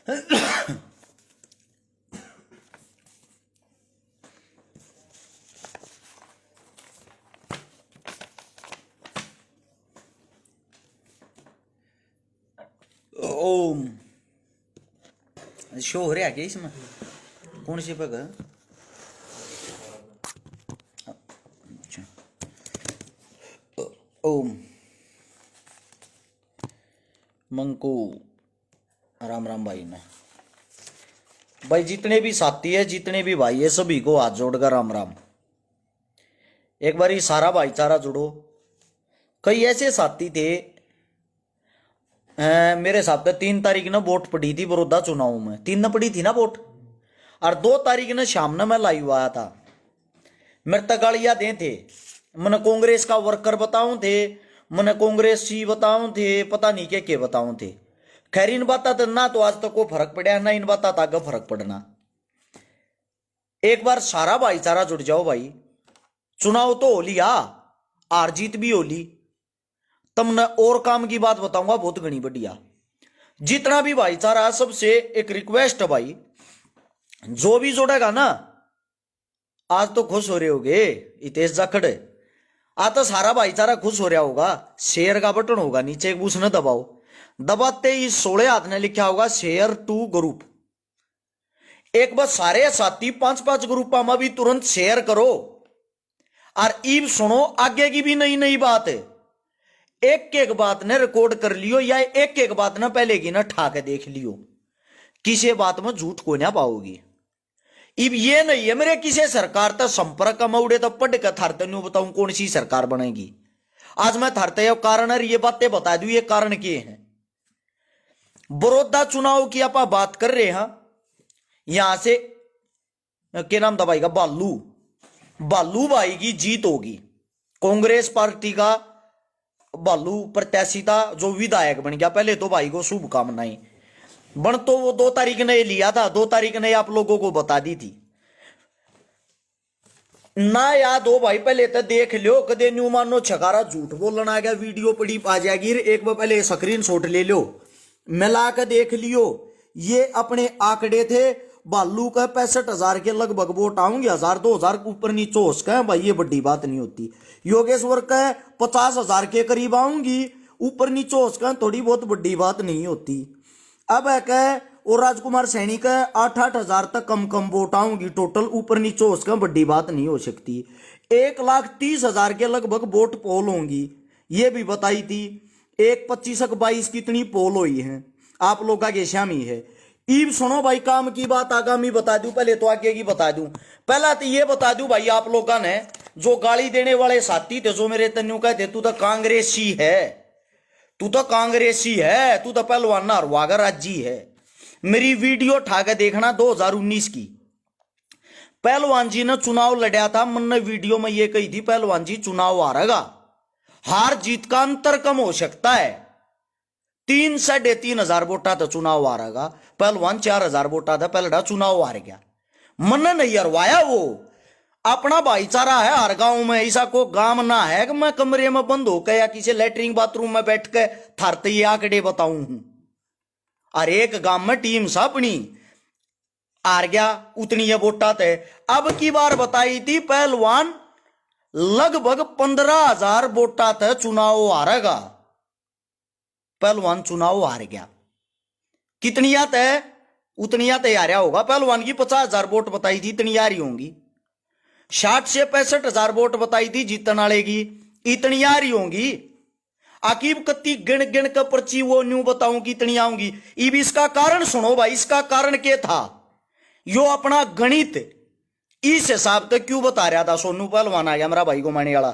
ओम show हो रहा है क्या इसमें? कौन सी पग? अच्छा। ओम मंकू राम राम भाई ने भाई जितने भी साथी है, जितने भी भाई है, सभी को हाथ जोड़कर राम राम। एक बार सारा भाईचारा जुड़ो। कई ऐसे साथी थे, मेरे हिसाब से 3 तारीख ने वोट पड़ी थी बड़ौदा चुनाव में, 3 न पड़ी थी ना वोट, और 2 तारीख ने शाम ने मैं लाइव आया था। मेरे तक गालियां दे थे, मैंने कांग्रेस का वर्कर बताऊं थे, मैंने कांग्रेस सी बताऊं थे, पता नहीं के बताऊं थे। खैर इन बाता तो ना तो आज तक को फर्क पड़ा ना, इन बाता आगे फर्क पड़ना। एक बार सारा भाईचारा जुड़ जाओ भाई। चुनाव तो हो लिया, हार जीत भी हो ली, तुमने और काम की बात बताऊंगा बहुत घनी बढ़िया। जितना भी भाईचारा, सबसे एक रिक्वेस्ट है भाई, जो भी जोड़ेगा ना, आज तो खुश हो रहे होगे इतेश जाखड़, आज तो सारा भाईचारा खुश हो रहा होगा। शेयर का बटन होगा नीचे, एक उसने दबाओ, दबाते ही 16 हाथ ने लिखा होगा शेयर टू ग्रुप। एक बार सारे साथी 5-5 ग्रुप में भी तुरंत शेयर करो। और ईब सुनो आगे की भी नई नई बात है, एक एक बात ने रिकॉर्ड कर लियो, या एक एक बात ना पहले की ना ठाके देख लियो, किसी बात में झूठ को ना पाओगी। इब ये नहीं है मेरे किसी सरकार तक संपर्क में उड़े तो पढ़ कर थारते नहीं बताऊं कौन सी सरकार बनेगी। आज मैं थारते कारण और ये बातें बता दू, ये कारण के हैं। बड़ौदा चुनाव की आप बात कर रहे हैं, यहां से क्या नाम था भाई का, बालू भाई की जीत होगी। कांग्रेस पार्टी का बालू प्रत्याशी था जो विधायक बन गया। पहले तो भाई को शुभकामनाएं। बन तो वो 2 तारीख ने लिया था, 2 तारीख ने आप लोगों को बता दी थी ना, याद हो भाई? पहले तो देख लो, कदे न्यू मानो छकारा झूठ बोलना आ गया, वीडियो पड़ी आ जाएगी। एक बार पहले स्क्रीन शॉट ले लो, मिला के देख लियो। ये अपने आंकड़े थे, बालू का 65,000 के लगभग वोट आऊंगे, 1,000-2,000 ऊपर नीचे हो सके भाई, ये बड़ी बात नहीं होती। योगेश्वर का 50,000 के करीब आऊंगी, ऊपर नीचे हो सके, थोड़ी बहुत बड़ी बात नहीं होती। अब है कह, और राजकुमार सैनी का 8-8 हजार तक कम वोट आऊंगी टोटल, ऊपर नीचे हो सके, बड़ी बात नहीं हो सकती। 1,30,000 के लगभग वोट पोल होंगी, ये भी बताई थी। 1-25-22 कितनी पोल हुई है आप लोग के शामी है। ईब सुनो भाई, काम की बात आगामी बता दूं, पहले तो आगे की बता दूं। पहला तो ये बता दूं भाई, आप लोगों ने जो गाली देने वाले साथी थे, जो मेरे तन्यू कहते तू तो कांग्रेसी है, तू तो कांग्रेसी है, तू तो पहलवान ना हरवागर राजी है। मेरी वीडियो उठा के देखना 2019 की, पहलवान जी ने चुनाव लड़ा था। मैंने वीडियो में ये कही थी, पहलवान जी चुनाव हारेगा, हार जीत का अंतर कम हो सकता है। 3-3,500 वोटा था, चुनाव हारेगा। पहलवान 4,000 वोटा था, पहलड़ा चुनाव हार गया। मन नहीं हरवाया, वो अपना भाईचारा है। हर गांव में ऐसा को गांव ना है कि मैं कमरे में बंद होकर या किसी लेटरिन बाथरूम में बैठ के थारते ये आंकड़े बताऊं हूं। और एक गांव में टीम सा अपनी हार गया, उतनी ये वोटा थे। अब की बार बताई थी पहलवान लगभग 15,000 वोटा थे, चुनाव हारेगा। पहलवान चुनाव हार गया। कितनी आते है उतनी आते हारा होगा। पहलवान की 50,000 वोट बताई थी, इतनी आ रही होंगी। 60 से 65,000 वोट बताई थी जीतने वाले की, इतनी आ रही होंगी। आकिब कत्ती गिण गिण कर पर्ची वो न्यू बताऊं कि इतनी आऊंगी। इब इसका कारण सुनो भाई, इसका कारण क्या था? यो अपना गणित इस हिसाब तक क्यों बता रहा था। सोनू पहलवान आ गया मेरा भाई को माने वाला।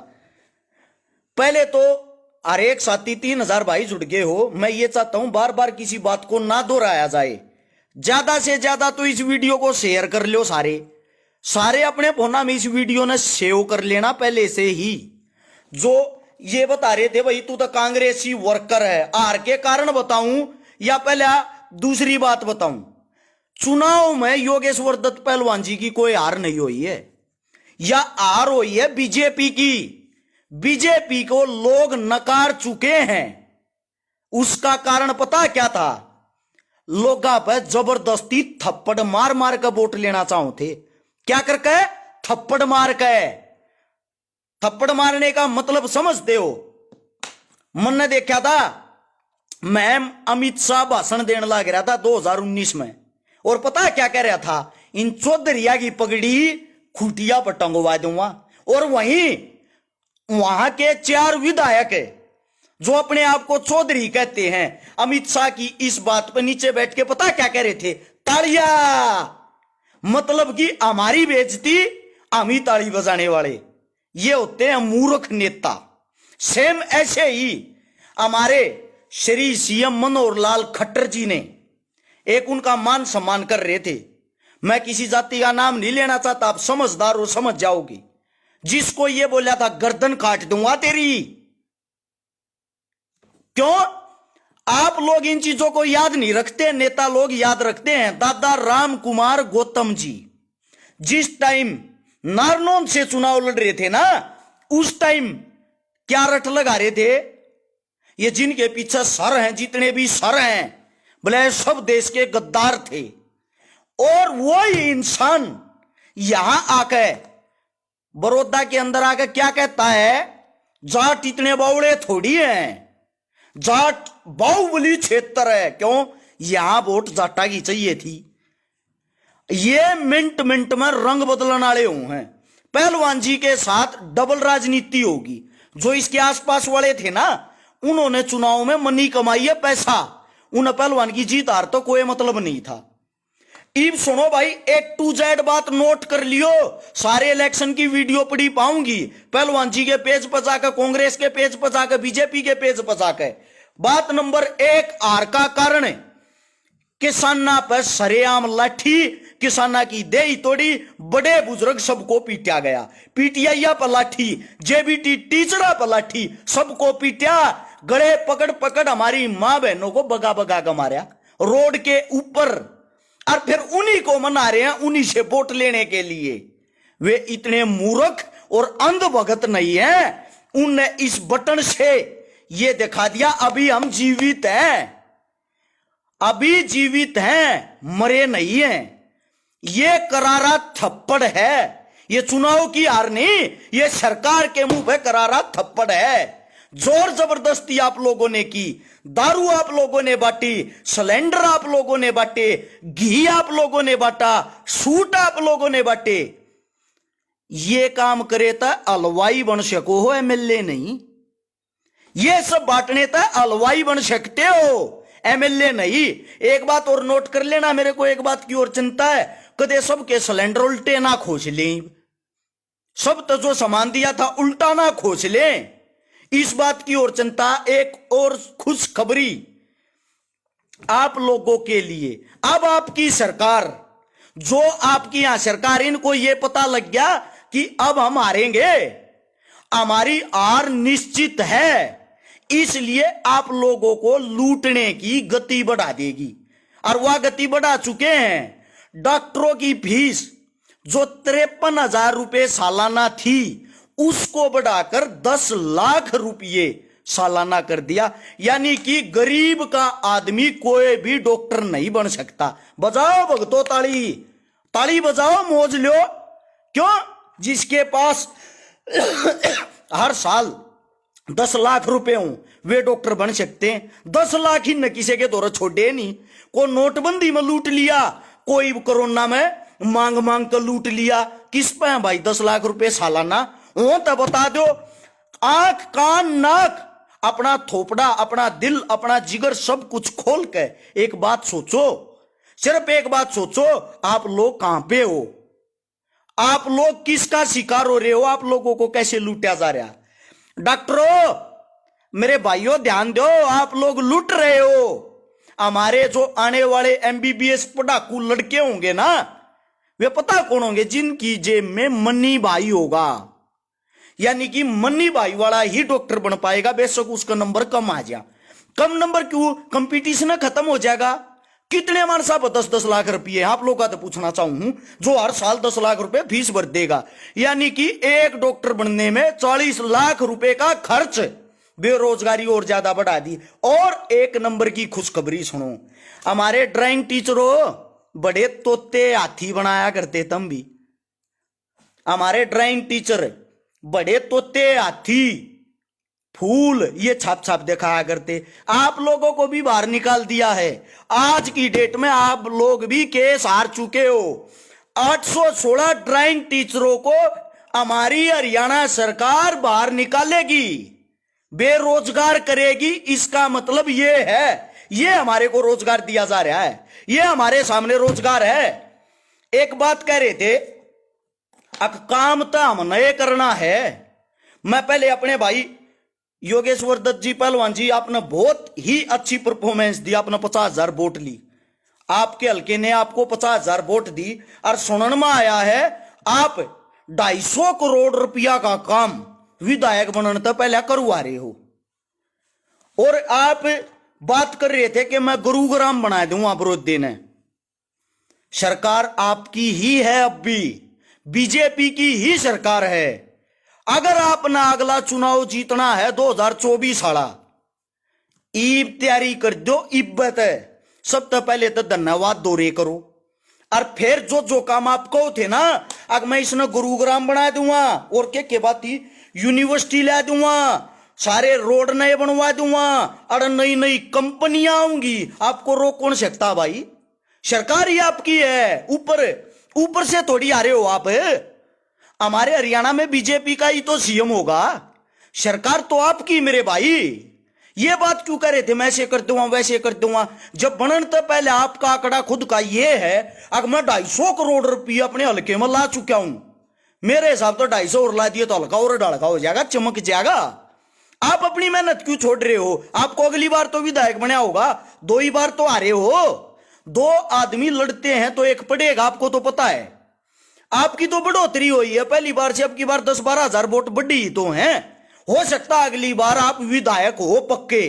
पहले तो हर एक साथी 3,000 भाई जुड़ गए हो। मैं ये चाहता हूं बार बार किसी बात को ना दोहराया जाए। ज्यादा से ज्यादा तो इस वीडियो को शेयर कर लो, सारे अपने फोना में इस वीडियो ने सेव कर लेना पहले से ही। जो ये बता रहे थे भाई तू तो कांग्रेसी वर्कर है, हार के कारण बताऊं या पहले दूसरी बात बताऊं? चुनाव में योगेश्वर दत्त पहलवान जी की कोई हार नहीं हुई है, या हार हुई है बीजेपी की। बीजेपी को लोग नकार चुके हैं। उसका कारण पता क्या था? लोगा पे जबरदस्ती थप्पड़ मार मार के वोट लेना चाहो थे। क्या करके? थप्पड़ मार के। थप्पड़ मारने का मतलब समझते हो? मन ने देखा था, मैं अमित शाह भाषण देने लग रहा था 2019 में, और पता है क्या कह रहा था? इन चौधरिया की पगड़ी खूटिया पर टंगवा दूंगा। और वहीं वहां के 4 विधायक जो अपने आप को चौधरी कहते हैं, अमित शाह की इस बात पर नीचे बैठ के पता क्या कह रहे थे? तालिया। मतलब कि हमारी बेइज्जती हम ही ताली बजाने वाले, ये होते हैं मूर्ख नेता। सेम ऐसे ही हमारे श्री सीएम मनोहर लाल खट्टर जी ने एक उनका मान सम्मान कर रहे थे। मैं किसी जाति का नाम नहीं लेना चाहता, आप समझदार हो समझ जाओगे। जिसको ये बोला था गर्दन काट दूंगा तेरी। क्यों? आप लोग इन चीजों को याद नहीं रखते, नेता लोग याद रखते हैं। दादा राम कुमार गौतम जी जिस टाइम नारनौंद से चुनाव लड़ रहे थे ना, उस टाइम क्या रट लगा रहे थे? ये जिनके पीछे सर हैं, जितने भी सर हैं, बोले सब देश के गद्दार थे। और वही इंसान यहां आके बड़ौदा के अंदर आके क्या कहता है? जाट इतने बावड़े थोड़ी हैं, जाट बाहुबली क्षेत्र है। क्यों? यहां वोट जाटा की चाहिए थी। ये मिनट मिनट में रंग बदलने वाले हैं। पहलवान जी के साथ डबल राजनीति होगी। जो इसके आसपास वाले थे ना, उन्होंने चुनाव में मनी कमाई है, पैसा। उन पहलवान की जीत हार तो कोई मतलब नहीं था। इब सुनो भाई, A to Z बात नोट कर लियो। सारे इलेक्शन की वीडियो पड़ी पाऊंगी, पहलवान जी के पेज पर जाकर, कांग्रेस के पेज पर जाकर, बीजेपी के पेज पर जाकर। बात नंबर 1, हार का कारण है किसाना पर सरेआम लाठी, किसाना की देही तोड़ी, बड़े बुजुर्ग सबको पीटा गया। पीटीआई पर लाठी, जेबीटी टीचरा पर लाठी, सबको पीटा। गले पकड़ पकड़ हमारी मां बहनों को बगा बगा के मारा रोड के ऊपर। और फिर उन्हीं को मना रहे हैं, उन्हीं से वोट लेने के लिए। वे इतने मूर्ख और अंधभगत नहीं है, उनने इस बटन से ये दिखा दिया अभी हम जीवित हैं, अभी जीवित हैं, मरे नहीं हैं। ये करारा थप्पड़ है। ये चुनाव की हार नहीं, ये सरकार के मुंह पे करारा थप्पड़ है। जोर जबरदस्ती आप लोगों ने की, दारू आप लोगों ने बांटी, सिलेंडर आप लोगों ने बांटे, घी आप लोगों ने बांटा, सूट आप लोगों ने बांटे। ये काम करे तो हलवाई बन सको हो, एमएलए नहीं। ये सब बांटने तो हलवाई बन सकते हो, एमएलए नहीं। एक बात और नोट कर लेना, मेरे को एक बात की और चिंता है, कदे सबके सिलेंडर उल्टे ना खोज लें, सब तो जो सामान दिया था उल्टा ना खोज लें, इस बात की और चिंता। एक और खुशखबरी आप लोगों के लिए, अब आपकी सरकार, जो आपकी यहां सरकार, इनको यह पता लग गया कि अब हम हारेंगे, हमारी हार निश्चित है, इसलिए आप लोगों को लूटने की गति बढ़ा देगी। और वह गति बढ़ा चुके हैं। डॉक्टरों की फीस जो 53,000 रुपए सालाना थी, उसको बढ़ाकर 10 लाख रुपये सालाना कर दिया। यानी कि गरीब का आदमी कोई भी डॉक्टर नहीं बन सकता। बजाओ भगतो ताली, ताली बजाओ, मौज लो। क्यों? जिसके पास हर साल 10 लाख रुपए हो, वे डॉक्टर बन सकते हैं। 10 लाख ही न किसी के दौरे छोड़े नहीं। कोई नोटबंदी में लूट लिया, कोई कोरोना में मांग मांग कर लूट लिया। किस पे है भाई 10 लाख रुपए सालाना? वो तो बता दो। आंख कान नाक, अपना थोपड़ा, अपना दिल, अपना जिगर, सब कुछ खोल के एक बात सोचो, सिर्फ एक बात सोचो, आप लोग कहां पे हो? आप लोग किसका शिकार हो रहे हो? आप लोगों को कैसे लूटा जा रहा? डॉक्टरों, मेरे भाइयों, ध्यान दो, आप लोग लूट रहे हो। हमारे जो आने वाले एमबीबीएस पढ़ाकू लड़के होंगे ना, वे पता कौन होंगे? जिनकी जेब में मनी भाई होगा। यानी कि मनी भाई वाला ही डॉक्टर बन पाएगा, बेशक उसका नंबर कम आ जाए। कम नंबर क्यों? कंपटीशन खत्म हो जाएगा। कितने हमारे साहब 10-10 लाख रुपये, आप लोग का तो पूछना चाहूं, जो हर साल 10 लाख रुपए फीस भर देगा। यानी कि एक डॉक्टर बनने में 40 लाख रुपए का खर्च बेरोजगारी और ज्यादा बढ़ा दी। और एक नंबर की खुशखबरी सुनो, हमारे ड्राइंग टीचरों बड़े तोते हाथी बनाया करते, तुम भी हमारे ड्राइंग टीचर बड़े तोते हाथी फूल ये छाप छाप दिखाया करते। आप लोगों को भी बाहर निकाल दिया है। आज की डेट में आप लोग भी केस हार चुके हो। 816 ड्राइंग टीचरों को हमारी हरियाणा सरकार बाहर निकालेगी, बेरोजगार करेगी। इसका मतलब ये है, ये हमारे को रोजगार दिया जा रहा है, ये हमारे सामने रोजगार है। एक बात कह रहे थे, अब काम तो हम नए करना है। मैं पहले अपने भाई योगेश्वर दत्त जी पहलवान जी, आपने बहुत ही अच्छी परफॉर्मेंस दी, आपने 50,000 वोट ली, आपके हल्के ने आपको 50,000 वोट दी। और सुनने में आया है आप 250 करोड़ रुपया का काम विधायक बनने तो पहले करवा रहे हो। और आप बात कर रहे थे कि मैं गुरुग्राम बना दूंगा विरोधी ने। सरकार आपकी ही है, अब भी बीजेपी की ही सरकार है। अगर आपने अगला चुनाव जीतना है 2024 वाला, ईब तैयारी कर दो। इब्बत है, सबसे पहले तो धन्यवाद दोरे करो। और फिर जो जो काम आप कहो थे ना, अगर मैं इसने गुरुग्राम बना दूंगा और के बात थी, यूनिवर्सिटी ला दूंगा, सारे रोड नए बनवा दूंगा, और नई नई कंपनियां आऊंगी, आपको रोक कौन सकता भाई? सरकार ही आपकी है, ऊपर ऊपर से थोड़ी आ रहे हो आप। हमारे हरियाणा में बीजेपी का ही तो सीएम होगा, सरकार तो आपकी मेरे भाई। ये बात क्यों कर रहे थे मैं ऐसे कर दूंगा वैसे कर दूंगा, जब बनन तो पहले आपका आंकड़ा खुद का ये है। अगर मैं 250 करोड़ रुपये अपने हल्के में ला चुका हूं, मेरे हिसाब तो 250 और ला दिए तो हल्का और डड़का हो जाएगा, चमक जाएगा। आप अपनी मेहनत क्यों छोड़ रहे हो? आपको अगली बार तो विधायक बना होगा, 2 ही बार तो आ रहे हो। 2 आदमी लड़ते हैं तो एक पड़ेगा, आपको तो पता है। आपकी तो बढ़ोतरी हुई है पहली बार से, अब की बार 10-12 हजार वोट बढ़ी तो हैं। हो सकता अगली बार आप विधायक हो पक्के,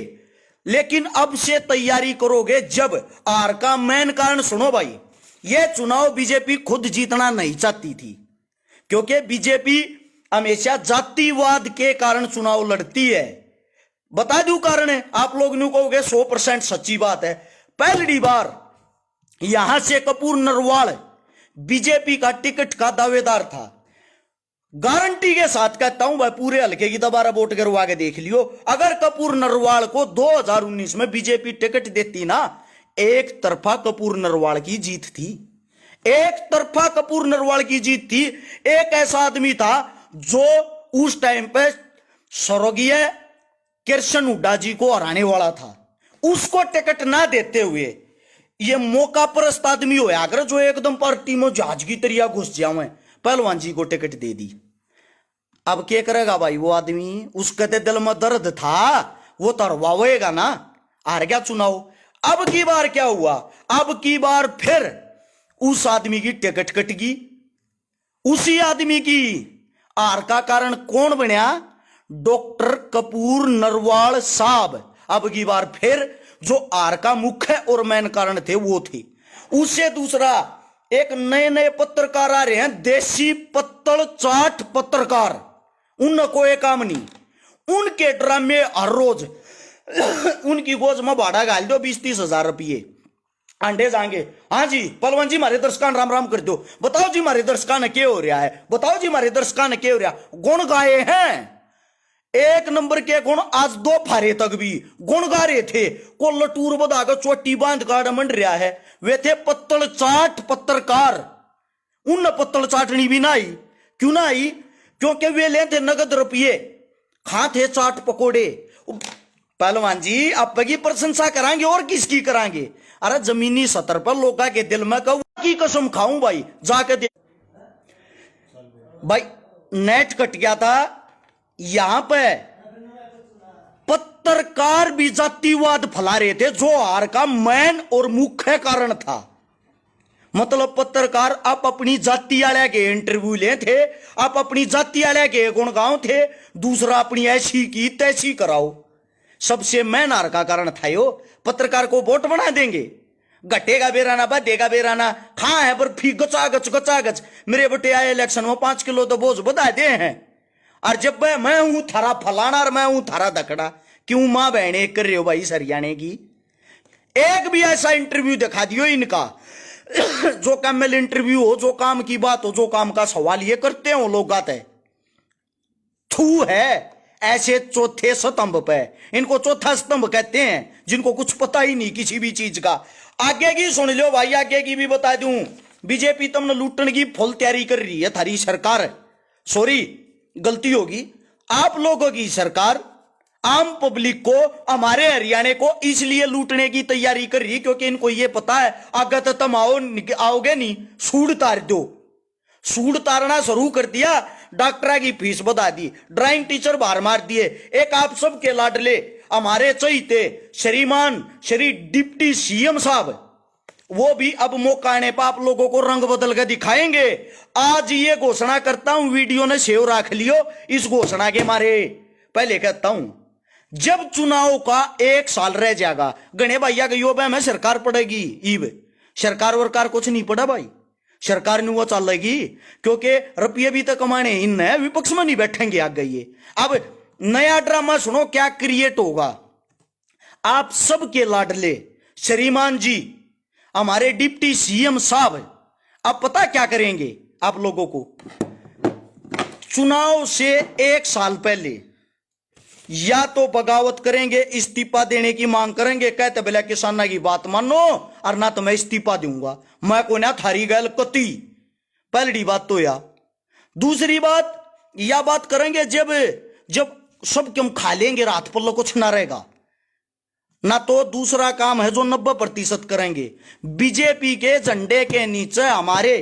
लेकिन अब से तैयारी करोगे जब। आर का मेन कारण सुनो भाई, यह चुनाव बीजेपी खुद जीतना नहीं चाहती थी, क्योंकि बीजेपी हमेशा जातिवाद के कारण चुनाव लड़ती है। बता दूं कारण है, आप लोग न्यू कहोगे 100% सच्ची बात है। पहली बार यहां से कपूर नरवाल बीजेपी का टिकट का दावेदार था। गारंटी के साथ कहता हूं भाई, पूरे हल्के की दोबारा वोट करवा के देख लियो। अगर कपूर नरवाल को 2019 में बीजेपी टिकट देती ना, एक तरफा कपूर नरवाल की जीत थी, एक तरफा कपूर नरवाल की जीत थी। एक ऐसा आदमी था जो उस टाइम पे स्वर्गीय कृष्ण हुड्डा जी को हराने वाला था, उसको टिकट ना देते हुए ये मौका परस्त आदमी हो अगर जो एकदम पार्टी में जहाज की तरिया घुस जावे, पहलवान जी को टिकट दे दी। अब क्या करेगा भाई वो आदमी? उसके तो दिल में दर्द था, वो तो हरवाएगा ना, हार गया चुनाव। अब की बार क्या हुआ? अब की बार फिर उस आदमी की टिकट कटगी, उसी आदमी की। हार का कारण कौन बनया? डॉक्टर कपूर नरवाल साहब। अब की बार फिर जो आर का मुख्य और मेन कारण थे वो थे। उससे दूसरा, एक नए नए पत्रकार आ रहे हैं, देसी पत्तल चाट पत्रकार, उन कोई काम नहीं, उनके ड्रामे हर रोज उनकी गोज में भाड़ा गाल दो 20-30 हजार रुपये, अंडे जाएंगे। हाँ जी पलवन जी मारे दर्शकान राम राम कर दो, बताओ जी मारे दर्शकान क्या हो रहा है, बताओ जी मारे दर्शकान क्या हो रहा। गुण गाए हैं, एक नंबर के गुण। आज 2 फारे तक भी गुण गा रहे थे, को लटूर बधाकर चोटी बांध का मंड रहा है। वे थे पत्तल चाट पत्रकार। उन पत्तल चाटनी भी ना आई। क्यों ना आई? क्योंकि वे ले थे नगद रुपये, खा थे चाट पकोड़े। पहलवान जी आप की प्रशंसा करांगे और किसकी करांगे? अरे जमीनी सतर पर लोग के दिल में कहूं की कसम खाऊं भाई, जाके दे भाई। नेट कट गया था यहां पे, पत्रकार भी जातिवाद फैला रहे थे, जो हार का मेन और मुख्य कारण था। मतलब पत्रकार आप अपनी जाति वाले के इंटरव्यू ले थे, आप अपनी जाति वाले के गुणगांव थे, दूसरा अपनी ऐसी की तैसी कराओ। सबसे मेन हार का कारण था यो। पत्रकार को वोट बना देंगे, घटेगा बेराना बढ़ेगा बेराना, खा है पर फी गचा गच गचा गच। मेरे बटे आए इलेक्शन में 5 किलो तो बोझ बता दे हैं। और जब मैं हूं थारा फलाना और मैं हूं थारा दकड़ा, क्यों मां बहने कर रहे हो भाई हरियाणे की? एक भी ऐसा इंटरव्यू दिखा दियो इनका जो कैमल इंटरव्यू हो, जो काम की बात हो, जो काम का सवाल ये करते हो लोग आते थू है ऐसे चौथे स्तंभ पे। इनको चौथा स्तंभ कहते हैं, जिनको कुछ पता ही नहीं किसी भी चीज का। आगे की सुन लो भाई, आगे की भी बता दूं। बीजेपी तुमने लूटने की फुल तैयारी कर रही है, थारी सरकार, सॉरी गलती होगी, आप लोगों की सरकार आम पब्लिक को, हमारे हरियाणा को इसलिए लूटने की तैयारी कर रही है क्योंकि इनको ये पता है अगर तो तुम आओगे नहीं सूड़ तार दो। सूड़ तारना शुरू कर दिया, डॉक्टर की फीस बढ़ा दी, ड्राइंग टीचर बाहर मार दिए। एक आप सबके लाडले हमारे चहीते श्रीमान श्री डिप्टी सीएम साहब, वो भी अब मौका आने पर आप लोगों को रंग बदल कर दिखाएंगे। आज ये घोषणा करता हूं, वीडियो ने सेव रख लियो इस घोषणा के मारे। पहले कहता हूं, जब चुनाव का 1 साल रह जाएगा, गणे भैया गयो में सरकार पड़ेगी, ईब सरकार वरकार कुछ नहीं पड़ा भाई, सरकार नहीं वो चलेगी क्योंकि रुपये भी तो कमाने इन है, विपक्ष में नहीं बैठेंगे आगे ये। अब नया ड्रामा सुनो क्या क्रिएट होगा। आप सबके लाडले श्रीमान जी हमारे डिप्टी सीएम साहब अब पता क्या करेंगे आप लोगों को? चुनाव से 1 साल पहले या तो बगावत करेंगे, इस्तीफा देने की मांग करेंगे, कहते बोले किसाना की बात मानो और ना तो मैं इस्तीफा दूंगा, मैं को ना थारी गैल कती। पहली बात तो या दूसरी बात या बात करेंगे जब जब सब क्यों खा लेंगे, रात पल्लो कुछ ना रहेगा। ना तो दूसरा काम है जो 90% करेंगे, बीजेपी के झंडे के नीचे हमारे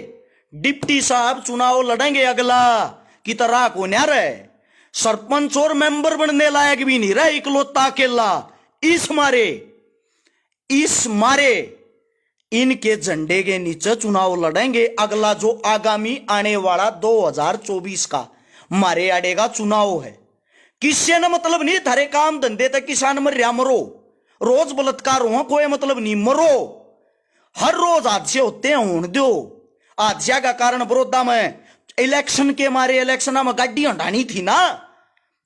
डिप्टी साहब चुनाव लड़ेंगे अगला की तरह को ना रहे, सरपंच और मेंबर बनने लायक भी नहीं रहे, इकलौता अकेला। इस मारे इनके झंडे के नीचे चुनाव लड़ेंगे अगला, जो आगामी आने वाला 2024 का मारे आड़े का चुनाव है। किससे न मतलब नहीं, थारे काम धंधे तक किसान मर रहा मरो, रोज बलात्कार हो कोई मतलब नहीं मरो, हर रोज हादसे होते हैं होने दो। हादसा का कारण बड़ौदा में इलेक्शन के मारे, इलेक्शन में गाड़ी हटानी थी ना,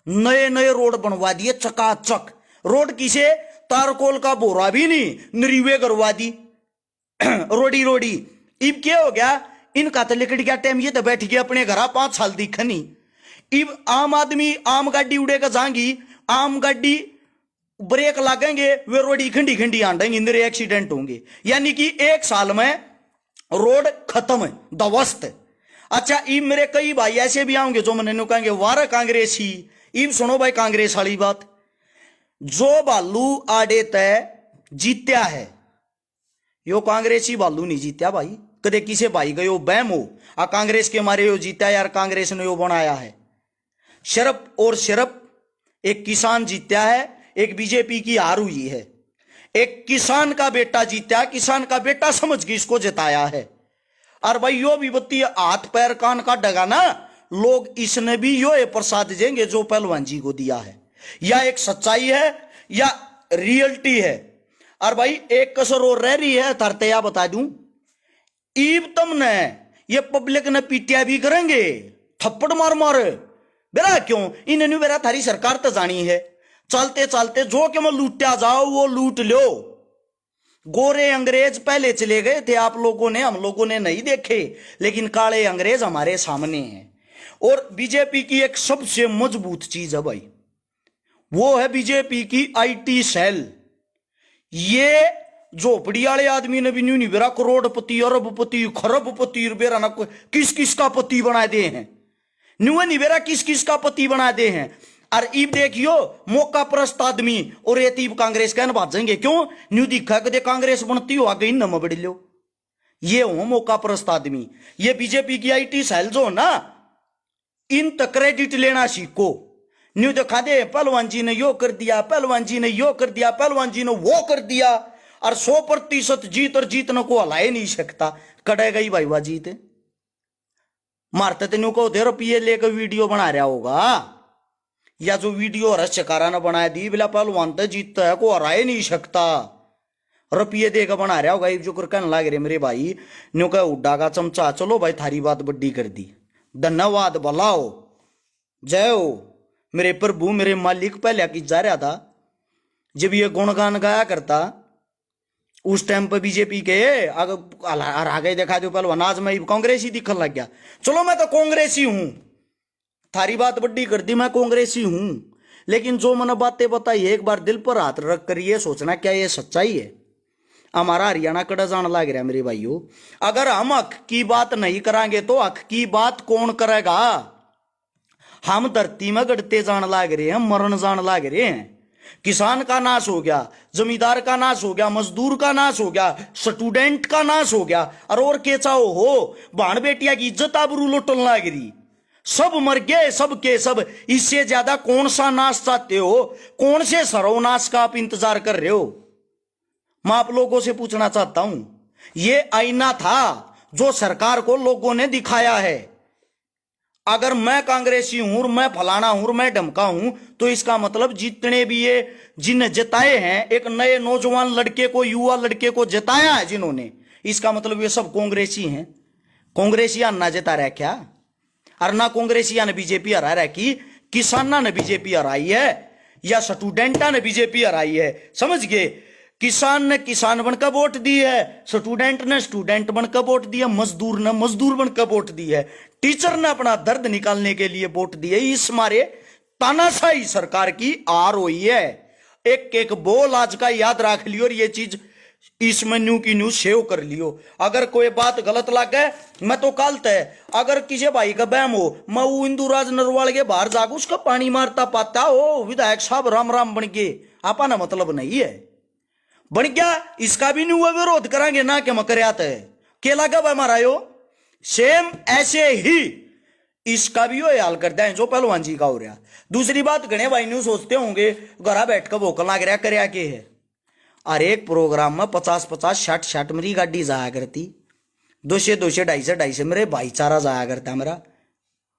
नए नए रोड बनवा दिए चकाचक। रोड किसे तारकोल का बोरा भी नहीं, नरीवे करवा दी रोडी रोडी। इब क्या हो गया, इनका तो लिकड़ गया टाइम, ये तो बैठ गया अपने घर 5 साल दिखनी। इब आम आदमी आम गाड़ी उड़ेगा जाएंगी, आम गाड़ी ब्रेक लागेंगे, वे रोडी खंडी खंडी आंडेंगे, इंदर एक्सीडेंट होंगे। यानी कि 1 साल में रोड खत्म दवस्त। अच्छा, इब मेरे कई भाई ऐसे भी आएंगे जो मैंने कहेंगे वारा कांग्रेसी। इब सुनो भाई कांग्रेस वाली बात, जो बालू आड़े तय जीत्या है, यो कांग्रेसी बालू नहीं जीत्या भाई, कदे किसे भाई गयो बैम हो आ कांग्रेस के मारे यो जीत्या यार, कांग्रेस ने यो बनाया है। सिर्फ और सिर्फ एक किसान जीत्या है, एक बीजेपी की हार हुई है, एक किसान का बेटा जीत्या, किसान का बेटा समझ के इसको जिताया है। और भाई यो विपत्ति हाथ पैर कान का डगा ना, लोग इसने भी यो प्रसाद देंगे जो पहलवान जी को दिया है, या एक सच्चाई है या रियलिटी है। और भाई एक कसर और रह रही है, तरते या बता दूं, ईब तुमने ये पब्लिक ने पीटिया भी करेंगे थप्पड़ मार मार बेरा, क्यों इन्हें बेरा थारी सरकार तो जानी है, चलते चलते जो कि मैं लूटा जाओ वो लूट लो। गोरे अंग्रेज पहले चले गए थे, आप लोगों ने, हम लोगों ने नहीं देखे, लेकिन काले अंग्रेज हमारे सामने हैं। और बीजेपी की एक सबसे मजबूत चीज है भाई, वो है बीजेपी की आईटी सेल। ये झोपड़ी वाले आदमी ने भी नहीं बेरा करोड़पति अरबपति खरबपति बेरा ना किस किस का पति बना दे हैं, नहीं बेरा किस किस का पति बना दे हैं। और इब देखियो मौका प्रस्त आदमी और ये तीब कांग्रेस कहने बात जाएंगे, क्यों न्यू दिखा कदे कांग्रेस बनती हो आगे इन बड़ी लो, ये हो मौका प्रस्त आदमी। ये बीजेपी की आईटी सेल जो ना, इन तक क्रेडिट लेना सीखो। न्यू दिखा दे पहलवान जी ने यो कर दिया, पहलवान जी ने यो कर दिया, पहलवान जी ने वो कर दिया, और 100% जीत और जीतने को हला नहीं सकता। कटेगा ही भाई वाह जीत, मारते तेन को दे रुपये लेकर वीडियो बना रहा होगा, या जो वीडियो रस्यकारा ने बनाया दी बिला पहलवान तो जीतता है को हरा ही नहीं सकता, रुपये देकर बना रहा होगा। जो कर कहने लग रहे मेरे भाई न्यू का उड्डा का चमचा, चलो भाई थारी बात बड्डी कर दी, धन्यवाद, भलाओ जय हो मेरे प्रभु मेरे मालिक। पहले की जा रहा था जब ये गुणगान गाया करता उस टाइम पर बीजेपी के आगे देखा दो पहले अनाज में कांग्रेसी दिखने लग गया। चलो मैं तो कांग्रेसी हूं, थारी बात बड्डी कर दी, मैं कांग्रेसी हूं, लेकिन जो मैंने बातें बताई एक बार दिल पर हाथ रख कर ये सोचना क्या ये सच्चाई है। हमारा हरियाणा कड़ा जान लग रहा है मेरे भाइयों। अगर हम हक की बात नहीं करांगे तो हक की बात कौन करेगा। हम धरती में गड़ते जान लाग रहे हैं, मरण जान लाग रहे हैं। किसान का नाश हो गया, जमींदार का नाश हो गया, मजदूर का नाश हो गया, स्टूडेंट का नाश हो गया, और के चाहो हो भाण बेटिया की इज्जत आबरू लुटन लाग रही। सब मर गए सब के सब। इससे ज्यादा कौन सा नाश चाहते हो, कौन से सर्वनाश का आप इंतजार कर रहे हो। मैं आप लोगों से पूछना चाहता हूं, ये आईना था जो सरकार को लोगों ने दिखाया है। अगर मैं कांग्रेसी हूं, मैं फलाना हूं, मैं ढमका हूं, तो इसका मतलब जितने भी ये जिन जिताए हैं, एक नए नौजवान लड़के को, युवा लड़के को जिताया है जिन्होंने, इसका मतलब ये सब कांग्रेसी हैं। कांग्रेसिया ना जिता रहा क्या, और ना कांग्रेसिया ने बीजेपी हरा रहा की, किसाना ने बीजेपी हराई है या स्टूडेंटा ने बीजेपी हराई है। समझ गए, किसान ने किसान बनकर वोट दी है, स्टूडेंट ने स्टूडेंट बनकर वोट दिया, मजदूर ने मजदूर बनकर वोट दी है, टीचर ने अपना दर्द निकालने के लिए वोट दिए। इस मारे तानाशाही सरकार की आर हुई है। एक एक बोल आज का याद रख लियो और ये चीज इस मेन्यू की न्यूज सेव कर लियो। अगर कोई बात गलत लगे मैं तो कल तय, अगर किसी भाई का बहम हो, मैं वो इंदुराज नरवाल के बाहर जाकर उसका पानी मारता पाता हो, विधायक साहब राम राम बन के आपा ना मतलब नहीं है बन गया। इसका भी नहीं हुआ विरोध करांगे ना कि मकरियात है के लगा हमारा यो। सेम ऐसे ही इसका भी यो हाल करते हैं जो पहलवान जी का हो रहा। दूसरी बात, घने भाई न्यू सोचते होंगे घर बैठ कर भोकल लग रहा करया के है। अरे एक प्रोग्राम में 50-50 60-60 मेरी गाड़ी जाया करती, 200-200 250-250 मेरे भाईचारा जाया करता मेरा।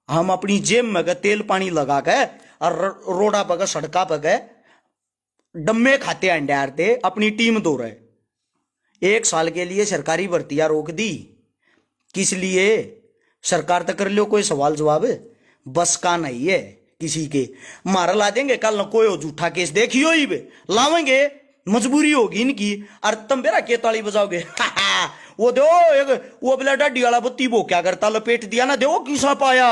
हम अपनी जेब में तेल पानी लगा के और रोडा पर सड़का पर डम्मे खाते अंडारते अपनी टीम दो रहे। 1 साल के लिए सरकारी भर्तियां रोक दी, किस लिए? सरकार तक कर लो कोई सवाल जवाब, बस का नहीं है किसी के। मारा ला देंगे कल न कोई झूठा केस देखियो ही लावेंगे, मजबूरी होगी इनकी। और तुम बेरा के ताली बजाओगे वो दो एक वो बिला डाडी वाला बत्ती वो क्या करता, लपेट दिया ना, दो किसा पाया।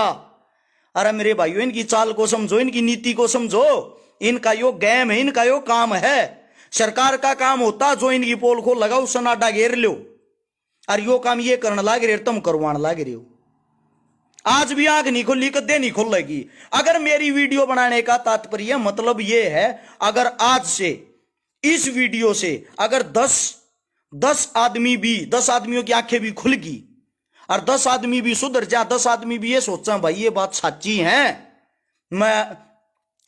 अरे मेरे भाइयों इनकी चाल को समझो, इनकी नीति को समझो। इनका यो गेम है, इनका यो काम है। सरकार का काम होता जो इनकी पोल को लगाओ सनाटा घेर लो, और यो काम ये करने लाग रहे, तुम करवाने लाग रहे हो। आज भी आंख नहीं खुली, कदे नहीं खुलेगी। अगर मेरी वीडियो बनाने का तात्पर्य मतलब ये है, अगर आज से इस वीडियो से अगर 10 आदमी भी, 10 आदमियों की आंखें भी खुल गई और 10 आदमी भी सुधर जा, 10 आदमी भी ये सोचा भाई ये बात सच्ची है, मैं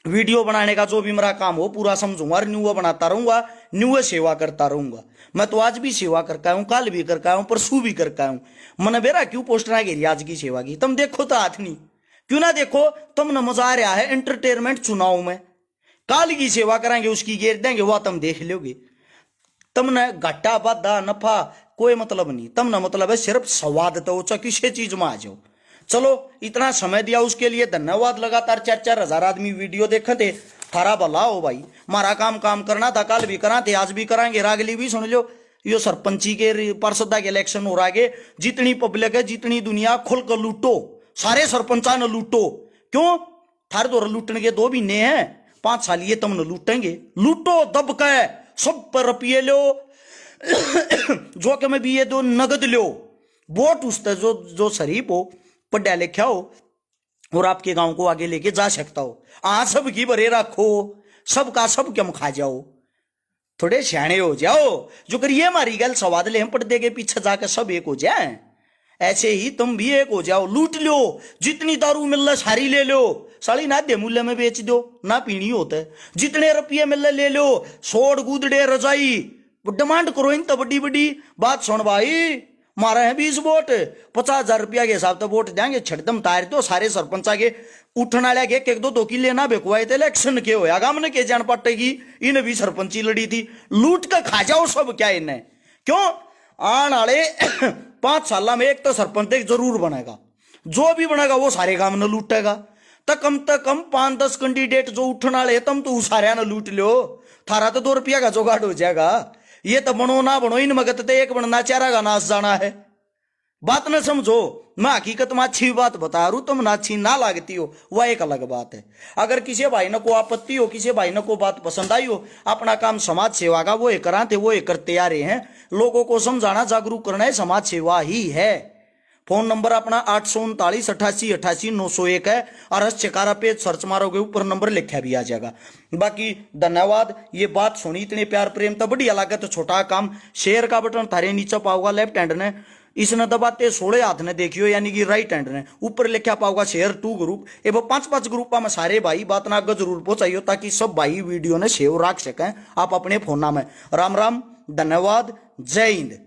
वीडियो बनाने का जो भी मेरा काम हो पूरा समझूंगा और न्यू बनाता रहूंगा, न्यू सेवा करता रहूंगा। मैं तो आज भी सेवा करका हूं, कल भी करका हूं, परसों भी करका हूं। मन बेरा क्यों पोस्टर घेरी आज की सेवा की, तुम देखो तो हाथ नहीं, क्यों ना देखो, तुम न मजा आ रहा है एंटरटेनमेंट चुनाव में। काल की सेवा कराएंगे उसकी घेर देंगे, वह तुम देख लोगे। तुमने घाटा बाधा नफा कोई मतलब नहीं, तुमने मतलब है सिर्फ स्वाद तो किसी चीज में आ जाओ। चलो इतना समय दिया उसके लिए धन्यवाद। लगातार 4-4 हजार आदमी वीडियो देखे थे, थारा भला हो भाई। मारा काम करना था, कल भी करा थे, आज भी कराएंगे, रागली भी सुन लो। यो सरपंची के पार्षदा के इलेक्शन हो रहा है, जितनी पब्लिक है जितनी दुनिया खुल कर लूटो, सारे सरपंचा ने लूटो। क्यों? थारे दो लूटने के 2 महीने हैं, 5 साल ये तुमने लूटेंगे। लूटो दब के सब पर रुपये लो जो कि मैं भी ये 2 नगद लो। वोट उससे जो शरीफ हो, पढ़ा लिखा हो और आपके गांव को आगे लेके जा सकता हो। सब की भरे रखो, सबका सब कम खा जाओ, थोड़े सियाने हो जाओ। जो करिए हमारी गल स्वाद ले हम पर्दे के पीछे जाकर सब एक हो जाए, ऐसे ही तुम भी एक हो जाओ। लूट लो, जितनी दारू मिल रहा सारी ले लो, साली ना दे मूल्य में बेच दो, ना पीनी होता है। जितने रुपये मिल ले लो, सोड़ गुदड़े रजाई डिमांड करो। इन तो बड़ी बड़ी बात सुन भाई, मारा है 20 वोट, 50,000 रुपया के हिसाब से वोट देंगे, छड़दम तार तो सारे सरपंचा के उठना लगे 1-2 किले ना बेकुआए थे। इलेक्शन के होया गामने के जान पटेगी, इन भी सरपंची लड़ी थी, लूट कर खा जाओ सब क्या इन्हें। क्यों? आने वाले 5 साल में एक तो सरपंच जरूर बनेगा, जो भी बनेगा वो सारे गांव ने लूटेगा। तो कम 5-10 कैंडिडेट जो उठने वाले तुम तो सारे न लूट लो, थारा तो 2 रुपया का जुगाड़ हो जाएगा। ये तो बनो ना बनो, इन मगत तो एक बनना चारा का नाश जाना है। बात न समझो, मैं हकीकत में अच्छी बात बता रू, तुम ना अच्छी ना लगती हो वह एक अलग बात है। अगर किसी भाई न को आपत्ति हो, किसी भाई न को बात पसंद आई हो, अपना काम समाज सेवा का वो करा थे, वो करते आ रहे हैं। लोगों को समझाना जागरूक करना है, समाज सेवा ही है। फोन नंबर अपना 839 88 88 901 है, और चकारा पे सर्च मारोगे ऊपर नंबर लिखा भी आ जाएगा। बाकी धन्यवाद। ये बात सुनी इतने प्यार प्रेम तो बढ़िया लगा तो छोटा काम शेयर का बटन थारे नीचे पाओगा लेफ्ट हैंड ने, इसने दबाते 16 हाथ ने देखियो, यानी कि राइट हैंड ने ऊपर लिखा पाओगा शेयर टू ग्रुप। ये 5-5 ग्रुप में सारे भाई बात ना आगे जरूर पहुंचाइयो, ताकि सब भाई वीडियो ने सेव रख सकें आप अपने फोना में। राम राम, धन्यवाद, जय हिंद।